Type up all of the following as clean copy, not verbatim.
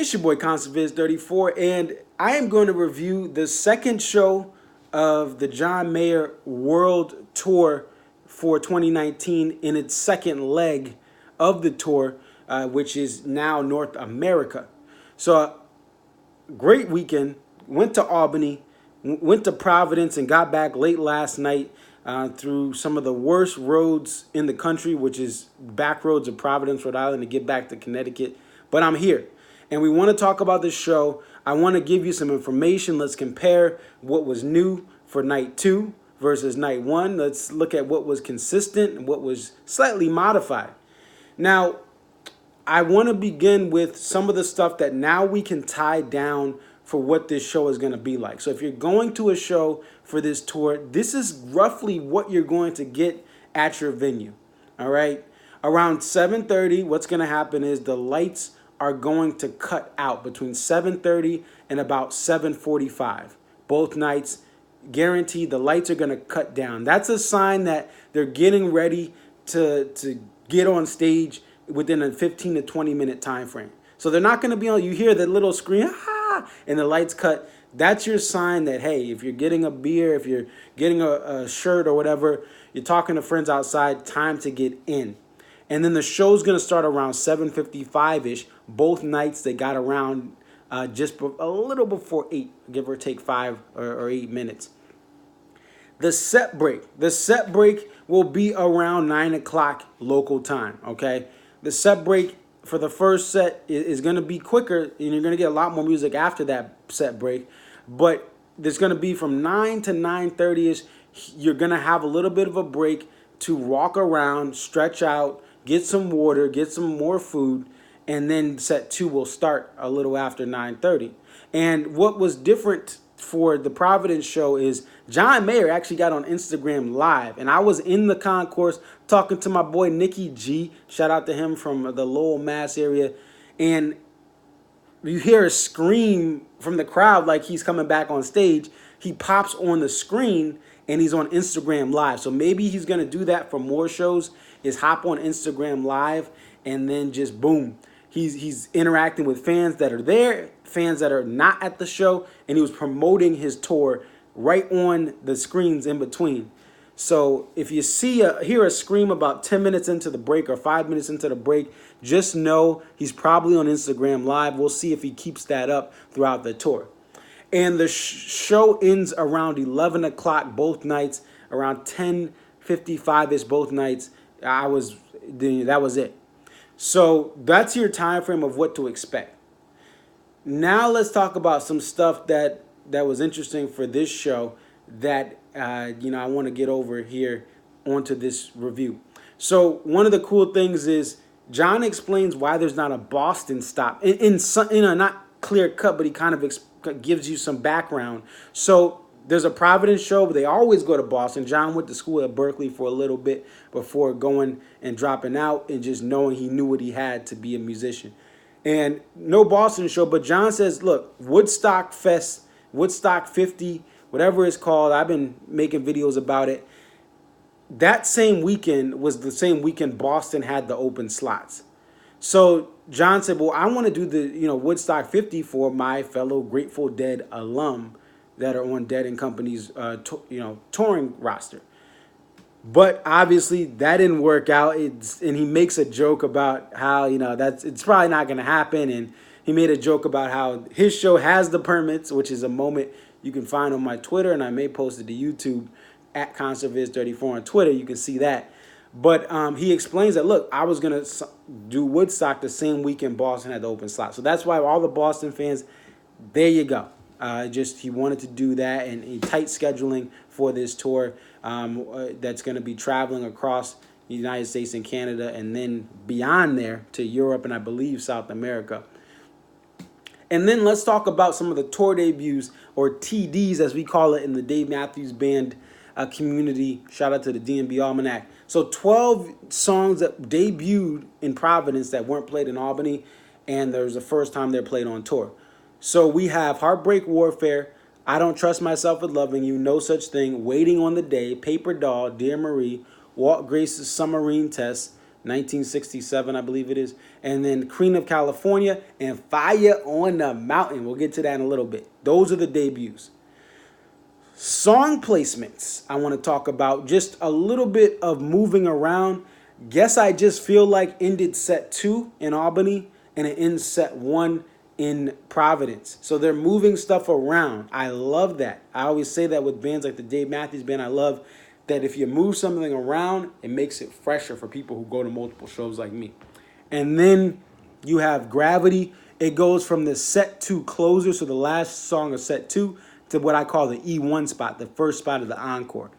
It's your boy ConcertViz34, and I am going to review the second show of the John Mayer World Tour for 2019 in its second leg of the tour, which is now North America. So, great weekend. Went to Albany, went to Providence, and got back late last night through some of the worst roads in the country, which is back roads of Providence, Rhode Island, to get back to Connecticut. But I'm here. And we want to talk about this show. I want to give you some information. Let's compare what was new for night 2 versus night 1. Let's look at what was consistent and what was slightly modified. Now, I want to begin with some of the stuff that now we can tie down for what this show is going to be like. So if you're going to a show for this tour, this is roughly what you're going to get at your venue. All right? Around 7:30, what's going to happen is the lights are going to cut out between 7:30 and about 7:45. Both nights, guaranteed, the lights are going to cut down. That's a sign that they're getting ready to get on stage within a 15 to 20 minute time frame. So they're not going to be on, you hear that little scream, ah, and the lights cut. That's your sign that, hey, if you're getting a beer, if you're getting a shirt or whatever, you're talking to friends outside, time to get in. And then the show's going to start around 7:55-ish. Both nights they got around just a little before 8, give or take 5 or 8 minutes. The set break will be around 9 o'clock local time, okay? The set break for the first set is going to be quicker, and you're going to get a lot more music after that set break. But there's going to be from 9 to 9:30-ish. You're going to have a little bit of a break to walk around, stretch out, get some water, get some more food, and then set 2 will start a little after 9:30. And what was different for the Providence show is John Mayer actually got on Instagram Live, and I was in the concourse talking to my boy Nicky G. Shout out to him from the Lowell, Mass area. And you hear a scream from the crowd like he's coming back on stage. He pops on the screen and he's on Instagram Live. So maybe he's going to do that for more shows, is hop on Instagram Live and then just boom. He's interacting with fans that are there, fans that are not at the show, and he was promoting his tour right on the screens in between. So if you hear a scream about 10 minutes into the break or 5 minutes into the break, just know he's probably on Instagram Live. We'll see if he keeps that up throughout the tour. And the show ends around 11 o'clock both nights, around 10:55-ish both nights. That was it. So that's your time frame of what to expect. Now let's talk about some stuff that was interesting for this show that I want to get over here onto this review. So one of the cool things is John explains why there's not a Boston stop in not clear cut, but he kind of gives you some background. So there's a Providence show, but they always go to Boston. John went to school at Berkeley for a little bit before going and dropping out and just knowing he knew what he had to be a musician. And no Boston show, but John says, look, Woodstock Fest, Woodstock 50, whatever it's called, I've been making videos about it. That same weekend was the same weekend Boston had the open slots. So John said, well, I want to do the Woodstock 50 for my fellow Grateful Dead alum that are on Dead and Company's touring roster. But obviously that didn't work out. And he makes a joke about how it's probably not going to happen. And he made a joke about how his show has the permits, which is a moment you can find on my Twitter, and I may post it to YouTube at ConcertViz34 on Twitter. You can see that. But he explains that, look, I was going to do Woodstock the same weekend Boston had the open slot. So that's why all the Boston fans, there you go. He wanted to do that, and tight scheduling for this tour that's going to be traveling across the United States and Canada, and then beyond there to Europe and I believe South America. And then let's talk about some of the tour debuts, or TDs as we call it in the Dave Matthews Band community. Shout out to the D&B Almanac. So 12 songs that debuted in Providence that weren't played in Albany, and there's the first time they're played on tour. So we have Heartbreak Warfare, I Don't Trust Myself with Loving You, No Such Thing, Waiting on the Day, Paper Doll, Dear Marie, Walt Grace's Submarine Test, 1967, I believe it is. And then Queen of California and Fire on the Mountain. We'll get to that in a little bit. Those are the debuts. Song placements I want to talk about. Just a little bit of moving around. Guess I Just Feel Like ended set 2 in Albany, and it ends set 1 in Providence. So they're moving stuff around. I love that. I always say that with bands like the Dave Matthews Band. I love that if you move something around, it makes it fresher for people who go to multiple shows like me. And then you have Gravity. It goes from the set 2 closer, so the last song of set 2, to what I call the E1 spot, the first spot of the encore.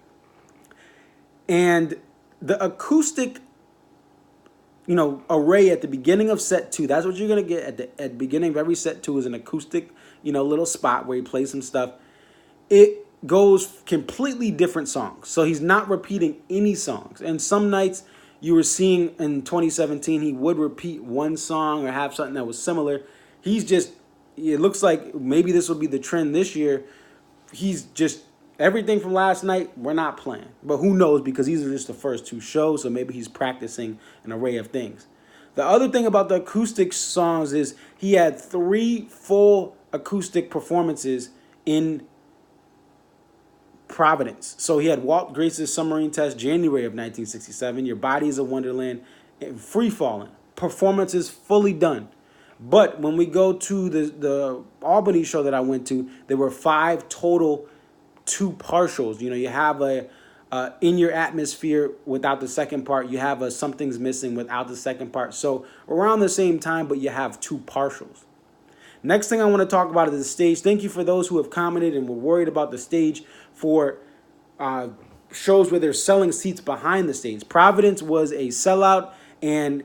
And the acoustic, array at the beginning of set 2, that's what you're going to get at the beginning of every set 2 is an acoustic, little spot where he plays some stuff. It goes completely different songs. So he's not repeating any songs. And some nights you were seeing in 2017, he would repeat one song or have something that was similar. It looks like maybe this will be the trend this year. He's just, everything from last night, we're not playing. But who knows, because these are just the first 2 shows, so maybe he's practicing an array of things. The other thing about the acoustic songs is he had 3 full acoustic performances in Providence. So he had Walt Grace's Submarine Test, January of 1967, Your Body is a Wonderland, and Free Falling. Performances fully done. But when we go to the Albany show that I went to, there were 5 total 2 partials. You have a In Your Atmosphere without the second part. You have a Something's Missing without the second part. So around the same time, but you have 2 partials. Next thing I want to talk about is the stage. Thank you for those who have commented and were worried about the stage for shows where they're selling seats behind the stage. Providence was a sellout, and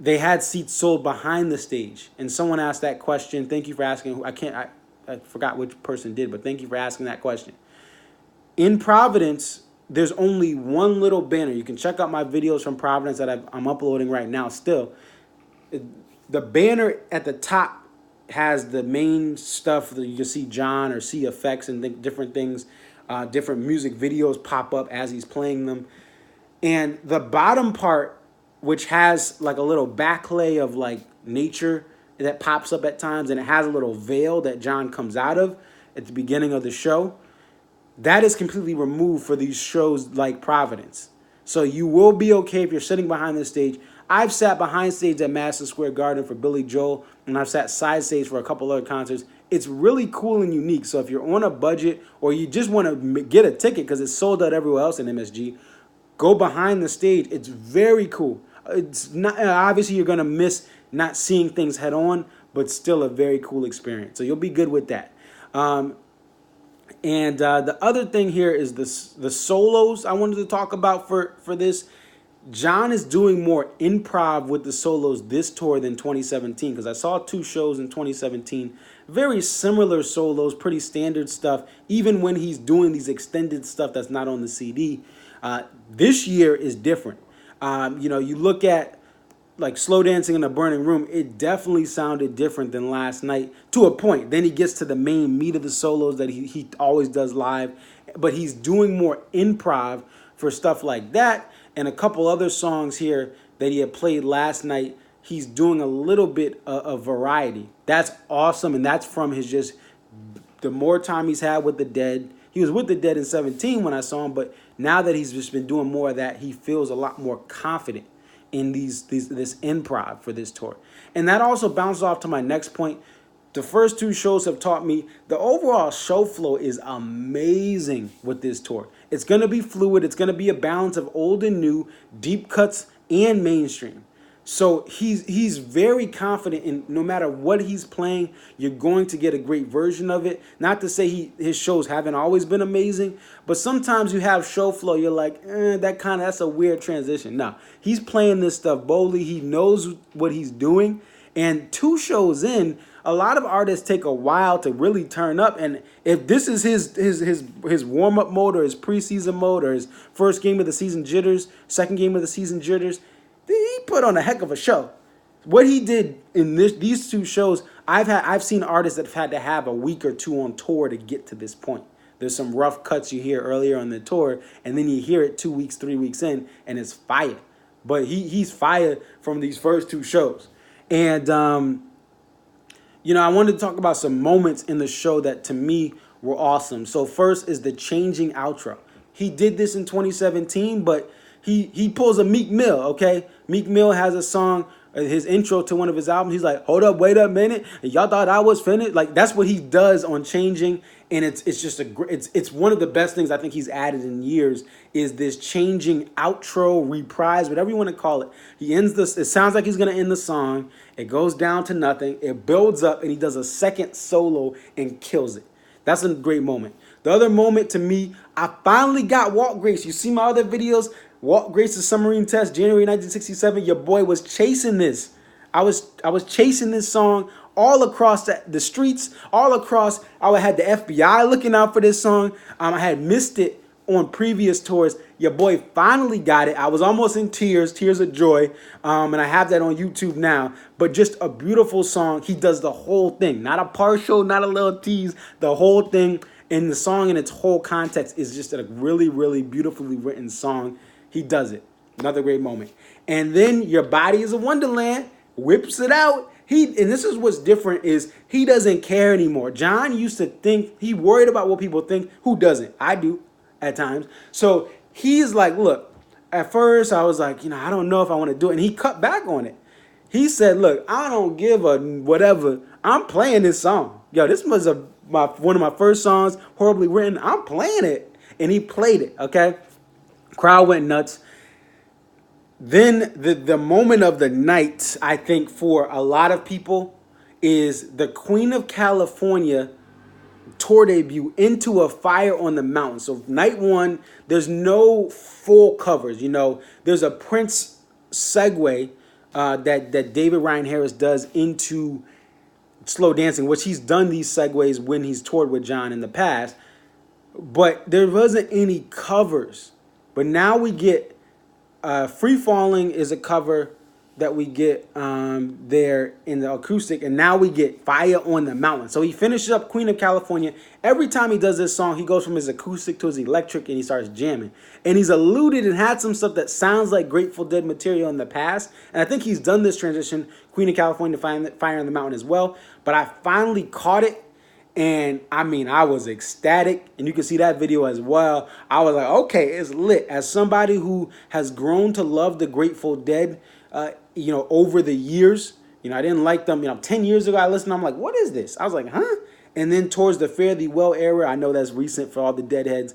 they had seats sold behind the stage. And someone asked that question. Thank you for asking. I forgot which person did, but thank you for asking that question. In Providence, there's only one little banner. You can check out my videos from Providence that I'm uploading right now still. The banner at the top has the main stuff that you can see John or see effects and different things, different music videos pop up as he's playing them. And the bottom part, which has like a little backlay of like nature that pops up at times, and it has a little veil that John comes out of at the beginning of the show, that is completely removed for these shows like Providence. So you will be okay if you're sitting behind the stage. I've sat behind stage at Madison Square Garden for Billy Joel, and I've sat side stage for a couple other concerts. It's really cool and unique. So if you're on a budget or you just want to get a ticket because it's sold out everywhere else in MSG, go behind the stage. It's very cool. It's not, obviously you're going to miss not seeing things head on, but still a very cool experience. So you'll be good with that. And the other thing here is the solos I wanted to talk about for this. John is doing more improv with the solos this tour than 2017, because I saw 2 shows in 2017, very similar solos, pretty standard stuff, even when he's doing these extended stuff that's not on the CD. This year is different. You look at like Slow Dancing in a Burning Room, it definitely sounded different than last night to a point. Then he gets to the main meat of the solos that he always does live, but he's doing more improv for stuff like that. And a couple other songs here that he had played last night, he's doing a little bit of variety. That's awesome, and that's from the more time he's had with the Dead. He was with the Dead in 17 when I saw him, but now that he's just been doing more of that, he feels a lot more confident in this improv for this tour. And that also bounces off to my next point. The first 2 shows have taught me the overall show flow is amazing with this tour. It's going to be fluid. It's going to be a balance of old and new, deep cuts and mainstream. So he's very confident in no matter what he's playing, you're going to get a great version of it. Not to say his shows haven't always been amazing, but sometimes you have show flow. You're like, that's a weird transition. No, he's playing this stuff boldly. He knows what he's doing. And 2 shows in, a lot of artists take a while to really turn up, and if this is his warm-up mode or his preseason mode or his first game of the season jitters, second game of the season jitters, he put on a heck of a show. What he did in these 2 shows, I've seen artists that have had to have a week or 2 on tour to get to this point. There's some rough cuts you hear earlier on the tour, and then you hear it 2 weeks, 3 weeks in, and it's fire. but he's fired from these first two shows. And I wanted to talk about some moments in the show that to me were awesome. So first is the changing outro. He did this in 2017, but he pulls a Meek Mill, okay? Meek Mill has a song, his intro to one of his albums. He's like, hold up, wait a minute. Y'all thought I was finished? Like, that's what he does on Changing. And it's just it's one of the best things I think he's added in years is this changing outro, reprise, whatever you want to call it. He ends this, it sounds like he's going to end the song. It goes down to nothing. It builds up and he does a second solo and kills it. That's a great moment. The other moment to me, I finally got Walt Grace. You see my other videos? Walt Grace's submarine test, January 1967. Your boy was chasing this. I was chasing this song all across the streets, all across. I had the FBI looking out for this song. I had missed it on previous tours. Your boy finally got it. I was almost in tears of joy, and I have that on YouTube now. But just a beautiful song. He does the whole thing, not a partial, not a little tease. The whole thing, and the song in its whole context is just a really, really beautifully written song. He does it. Another great moment. And then Your Body is a Wonderland whips it out. And this is what's different is he doesn't care anymore. John used to think, he worried about what people think. Who doesn't? I do at times. So he's like, look, at first I was like, I don't know if I want to do it. And he cut back on it. He said, look, I don't give a whatever. I'm playing this song. Yo, this was one of my first songs, horribly written. I'm playing it. And he played it, okay? Crowd went nuts. Then the moment of the night, I think, for a lot of people is the Queen of California tour debut, Into a Fire on the Mountain. So night one, there's no full covers. There's a Prince segue that David Ryan Harris does into Slow Dancing, which he's done these segues when he's toured with John in the past. But there wasn't any covers. But now we get Free Falling is a cover that we get there in the acoustic, and now we get Fire on the Mountain. So he finishes up Queen of California. Every time he does this song, he goes from his acoustic to his electric, and he starts jamming. And he's alluded and had some stuff that sounds like Grateful Dead material in the past, and I think he's done this transition, Queen of California to Fire on the Mountain as well. But I finally caught it. And I was ecstatic, and you can see that video as well. I was like, okay, it's lit. As somebody who has grown to love the Grateful Dead, over the years, I didn't like them. 10 years ago, I listened. I'm like, what is this? I was like, huh? And then towards the Fare Thee Well era, I know that's recent for all the Deadheads.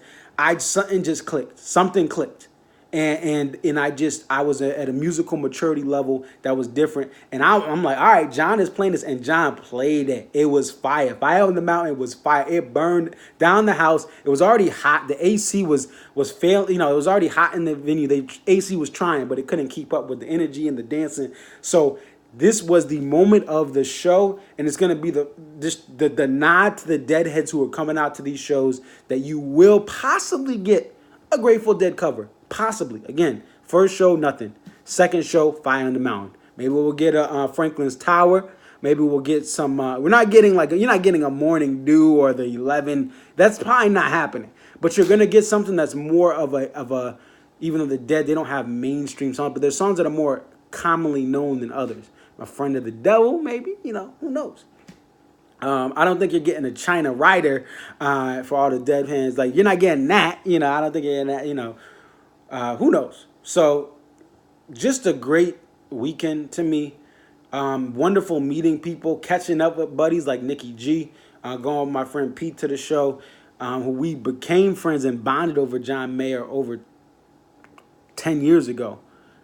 Something just clicked. Something clicked. And I was at a musical maturity level that was different. And I'm like, all right, John is playing this. And John played it. It was fire. Fire on the Mountain was fire. It burned down the house. It was already hot. The AC was failing. It was already hot in the venue. The AC was trying, but it couldn't keep up with the energy and the dancing. So this was the moment of the show. And it's going to be the nod to the Deadheads who are coming out to these shows that you will possibly get a Grateful Dead cover. Possibly. Again, first show, nothing. Second show, Fire on the Mountain. Maybe we'll get a Franklin's Tower. Maybe we'll get some. We're not getting you're not getting a Morning Dew or the 11. That's probably not happening. But you're gonna get something that's more of a. Even though the Dead, they don't have mainstream songs, but there's songs that are more commonly known than others. A Friend of the Devil, maybe. Who knows? I don't think you're getting a China Rider for all the Dead fans. Like, you're not getting that. I don't think you're getting that. Who knows? So, just a great weekend to me. Wonderful meeting people, catching up with buddies like Nikki G, going with my friend Pete to the show, who we became friends and bonded over John Mayer over 10 years ago.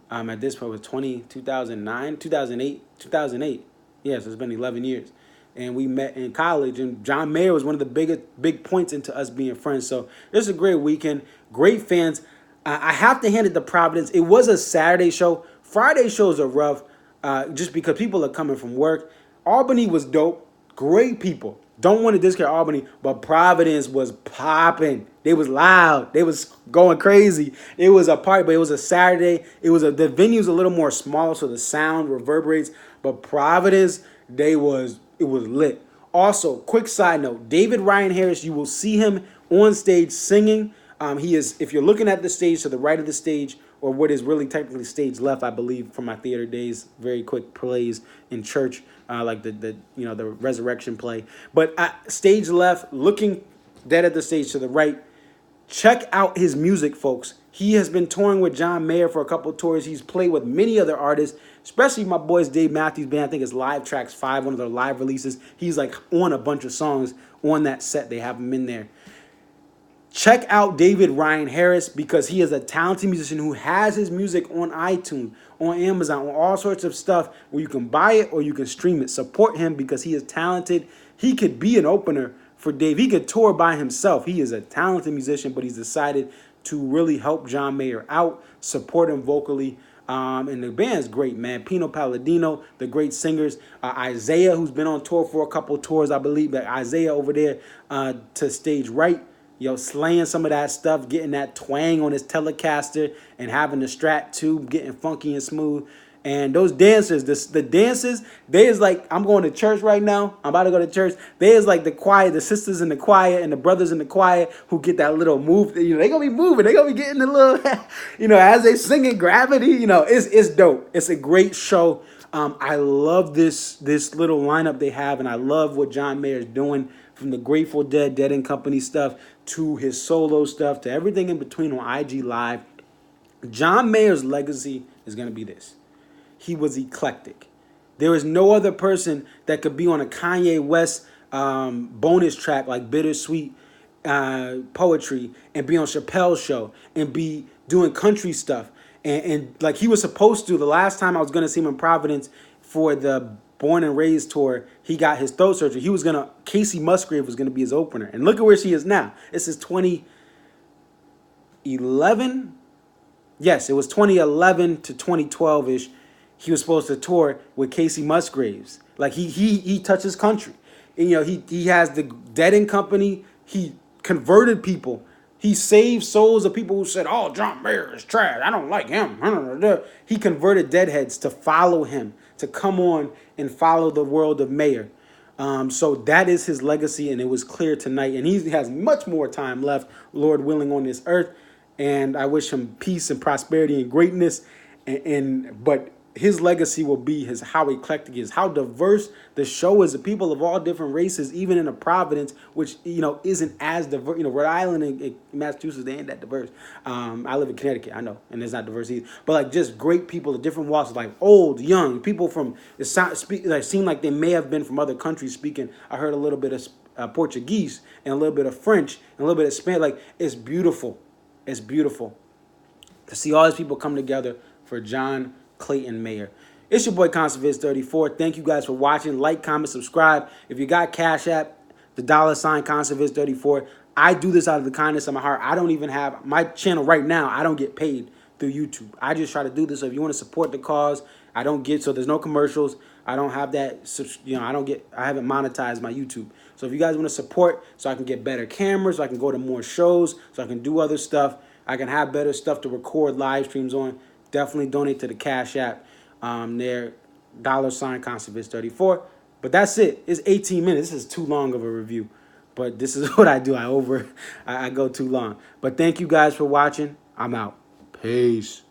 At this point, it was 2009, 2008. Yes, it's been 11 years. And we met in college, and John Mayer was one of the big points into us being friends. So, this is a great weekend. Great fans. I have to hand it to Providence. It was a Saturday show. Friday shows are rough just because people are coming from work. Albany was dope. Great people. Don't want to discount Albany, but Providence was popping. They was loud. They was going crazy. It was a party, but it was a Saturday. The venue's a little more smaller, so the sound reverberates. But Providence, it was lit. Also, quick side note, David Ryan Harris, you will see him on stage singing. He is, if you're looking at the stage, to the right of the stage, or what is really technically stage left, I believe, from my theater days. Very quick plays in church, like the resurrection play. But stage left, looking dead at the stage to the right. Check out his music, folks. He has been touring with John Mayer for a couple of tours. He's played with many other artists, especially my boys Dave Matthews Band. I think it's Live Tracks 5, one of their live releases. He's like on a bunch of songs on that set. They have him in there. Check out David Ryan Harris because he is a talented musician who has his music on iTunes, on Amazon, on all sorts of stuff where you can buy it or you can stream it. Support him because he is talented. He could be an opener for Dave. He could tour by himself. He is a talented musician, but he's decided to really help John Mayer out, support him vocally. And the band's great, man. Pino Palladino, the great singers. Isaiah, who's been on tour for a couple tours, I believe. But Isaiah over there to stage right, slaying some of that stuff, getting that twang on his Telecaster and having the Strat tube, getting funky and smooth. And those dancers, the dancers, they is like, I'm going to church right now. I'm about to go to church. They is like the choir, the sisters in the choir and the brothers in the choir who get that little move. They going to be moving. They going to be getting the little, as they singing Gravity, it's dope. It's a great show. I love this little lineup they have, and I love what John Mayer is doing, from the Grateful Dead, Dead and Company stuff, to his solo stuff, to everything in between on IG Live. John Mayer's legacy is going to be this. He was eclectic. There is no other person that could be on a Kanye West bonus track like Bittersweet Poetry and be on Chappelle's show and be doing country stuff. And like he was supposed to, the last time I was going to see him in Providence for the Born and Raised tour, he got his throat surgery. Casey Musgrave was going to be his opener. And look at where she is now. This is 2011. Yes, it was 2011 to 2012-ish. He was supposed to tour with Casey Musgraves. Like he touches country. And, he has the Dead and Company. He converted people. He saved souls of people who said, "Oh, John Mayer is trash. I don't like him." He converted deadheads to follow him, to come on and follow the world of Mayer. So that is his legacy, and it was clear tonight. And he has much more time left, Lord willing, on this earth. And I wish him peace and prosperity and greatness. But his legacy will be how eclectic he is, how diverse the show is. The people of all different races, even in a Providence, which isn't as diverse. Rhode Island and Massachusetts, they ain't that diverse. I live in Connecticut, I know, and it's not diverse either. But like just great people of different walks, like old, young people from seem like they may have been from other countries speaking. I heard a little bit of Portuguese and a little bit of French and a little bit of Spanish. Like it's beautiful. It's beautiful to see all these people come together for John Clayton Mayer. It's your boy Conserviz34. Thank you guys for watching. Like, comment, subscribe. If you got Cash App, the $ Conserviz34. I do this out of the kindness of my heart. I don't even have my channel right now. I don't get paid through YouTube. I just try to do this. So if you want to support the cause, I don't get, so there's no commercials. I don't have that, I haven't monetized my YouTube. So if you guys want to support so I can get better cameras, so I can go to more shows, so I can do other stuff, I can have better stuff to record live streams on, definitely donate to the Cash App there, $ Conserviz34. But that's it. It's 18 minutes. This is too long of a review. But this is what I do. I go too long. But thank you guys for watching. I'm out. Peace.